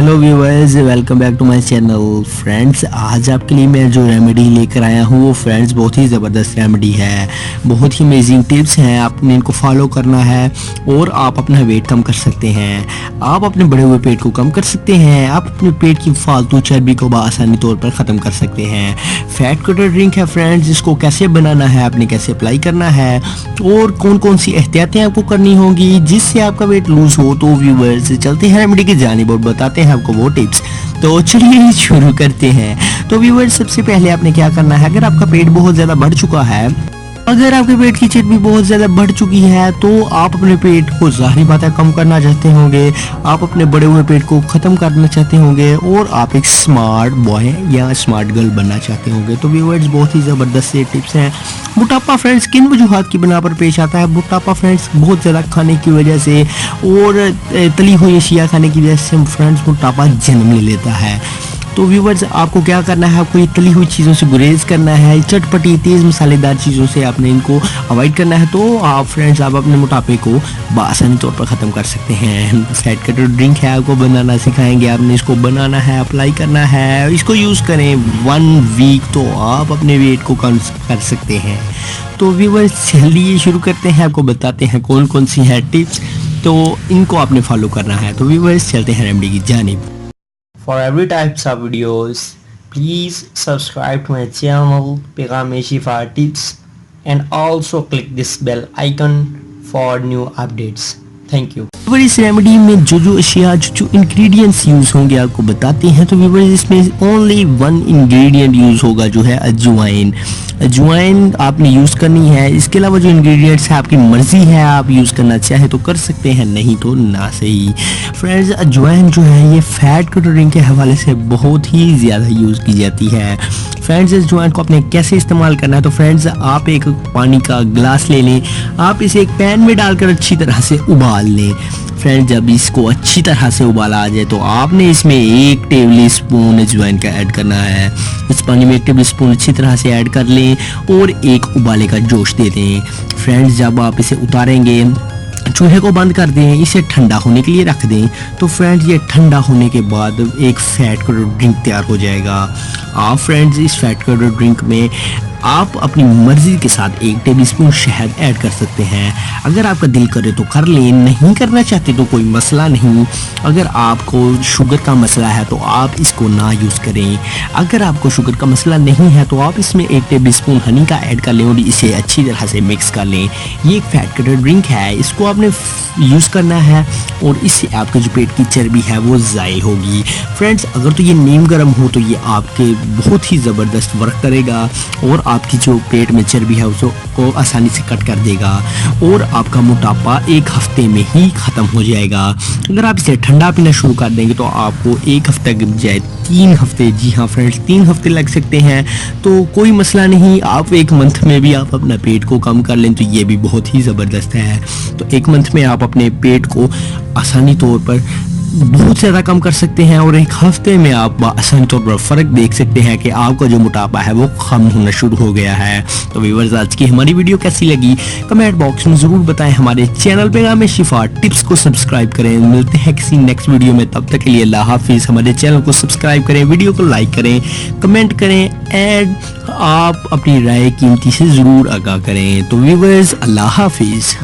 Hello viewers, welcome back to my channel. Friends, आज आपके लिए मैं जो रेमेडी लेकर आया हूँ वो फ्रेंड्स बहुत ही ज़बरदस्त रेमेडी है। बहुत ही अमेजिंग टिप्स हैं, आपने इनको फॉलो करना है और आप अपना वेट कम कर सकते हैं। आप अपने बढ़े हुए पेट को कम कर सकते हैं। आप अपने पेट की फालतू चर्बी को आसानी तौर पर ख़त्म कर सकते हैं। फैट कटर ड्रिंक है फ्रेंड्स, इसको कैसे बनाना है, आपने कैसे अप्लाई करना है और कौन कौन सी एहतियातें आपको करनी होंगी जिससे आपका वेट लूज हो। तो व्यूअर्स, चलते हैं रेमेडी की जानिब और बताते हैं आपको वो टिप्स। तो चलिए शुरू करते हैं। तो व्यूअर्स, सबसे पहले आपने क्या करना है, अगर आपका पेट बहुत ज़्यादा बढ़ चुका है, अगर आपके पेट की चर्बी बहुत ज़्यादा बढ़ चुकी है तो आप अपने पेट को ज़ाहिर बात है कम करना चाहते होंगे, आप अपने बढ़े हुए पेट को ख़त्म करना चाहते होंगे और आप एक स्मार्ट बॉय या स्मार्ट गर्ल बनना चाहते होंगे। तो व्यूअर्स, बहुत ही ज़बरदस्त ये टिप्स हैं। मोटापा फ्रेंड्स किन वजूहात की बिना पर पेश आता है? मोटापा फ्रेंड्स बहुत ज़्यादा खाने की वजह से और तली हुई अशिया खाने की वजह से फ्रेंड्स मोटापा जन्म ले लेता है। तो व्यूवर्स, आपको क्या करना है, आपको ये तली हुई चीज़ों से गुरेज करना है, चटपटी तेज़ मसालेदार चीज़ों से आपने इनको अवॉइड करना है। तो आप फ्रेंड्स, आप अपने मोटापे को आसानी तौर पर ख़त्म कर सकते हैं। फैट कटर ड्रिंक है, आपको बनाना सिखाएंगे, आपने इसको बनाना है, अप्लाई करना है, इसको यूज़ करें 1 वीक तो आप अपने वेट को कम कर सकते हैं। तो व्यूवर्स, चलिए शुरू करते हैं, आपको बताते हैं कौन कौन सी है टिप्स, तो इनको आपने फॉलो करना है। तो व्यूवर्स, चलते हैं रेमेडी की जानिब। For every types of videos, please subscribe to my channel Pegame Shifa Tips and also click this bell icon for new updates. Thank you. इस रेमेडी में जो अशिया जो इंग्रेडिएंट्स यूज होंगे आपको बताते हैं। तो व्यूअर्स, इसमें ओनली 1 इंग्रेडिएंट यूज होगा जो है अजवाइन। अजवाइन आपने यूज़ करनी है। इसके अलावा जो इंग्रेडिएंट्स है आपकी मर्जी है, आप यूज़ करना चाहे तो कर सकते हैं, नहीं तो ना सही। फ्रेंड्स, अजवाइन जो है ये फैट कटर ड्रिंक के हवाले से बहुत ही ज़्यादा यूज़ की जाती है। फ्रेंड्स, अजवाइन को आपने कैसे इस्तेमाल करना है, तो फ्रेंड्स आप एक पानी का गिलास ले लें, आप इसे एक पैन में डालकर अच्छी तरह से उबाल लें। फ्रेंड्स, जब इसको अच्छी तरह से उबाला आ जाए तो आपने इसमें 1 टेबल स्पून अजवाइन का ऐड करना है। इस पानी में 1 टेबल स्पून अच्छी तरह से ऐड कर लें और एक उबाले का जोश दे दें। फ्रेंड्स, जब आप इसे उतारेंगे चूल्हे को बंद कर दें, इसे ठंडा होने के लिए रख दें। तो फ्रेंड्स, ये ठंडा होने के बाद एक फैट कटर ड्रिंक तैयार हो जाएगा। आप फ्रेंड्स, इस फैट कटर ड्रिंक में आप अपनी मर्जी के साथ 1 टेबल स्पून शहद ऐड कर सकते हैं। अगर आपका दिल करे तो कर लें, नहीं करना चाहते तो कोई मसला नहीं। अगर आपको शुगर का मसला है तो आप इसको ना यूज़ करें। अगर आपको शुगर का मसला नहीं है तो आप इसमें 1 टेबल स्पून हनी का ऐड कर लें और इसे अच्छी तरह से मिक्स कर लें। ये एक फैट कटर ड्रिंक है, इसको आपने यूज़ करना है और इससे आपके जो पेट की चर्बी है वो ज़ायल होगी। फ्रेंड्स, अगर तो ये नीम गर्म हो तो ये आपके बहुत ही ज़बरदस्त वर्क करेगा और आपकी जो पेट में चर्बी है उसको आसानी से कट कर देगा और आपका मोटापा 1 हफ्ते में ही ख़त्म हो जाएगा। अगर आप इसे ठंडा पीना शुरू कर देंगे तो आपको 1 हफ्ते के बजाय 3 हफ्ते, जी हाँ फ्रेंड्स, 3 हफ्ते लग सकते हैं। तो कोई मसला नहीं, आप 1 मंथ में भी आप अपना पेट को कम कर लें तो ये भी बहुत ही ज़बरदस्त है। तो 1 मंथ में आप अपने पेट को आसानी तौर पर बहुत ज़्यादा कम कर सकते हैं और 1 हफ्ते में आप आसानी तौर पर फ़र्क देख सकते हैं कि आपका जो मोटापा है वो कम होना शुरू हो गया है। तो व्यूअर्स, आज की हमारी वीडियो कैसी लगी कमेंट बॉक्स में ज़रूर बताएं। हमारे चैनल पेगामे शिफा टिप्स को सब्सक्राइब करें। मिलते हैं किसी नेक्स्ट वीडियो में, तब तक के लिए अल्लाह हाफिज़। हमारे चैनल को सब्सक्राइब करें, वीडियो को लाइक करें, कमेंट करें एंड आप अपनी राय कीमती से ज़रूर आगाह करें। तो व्यूअर्स, अल्लाह हाफिज़।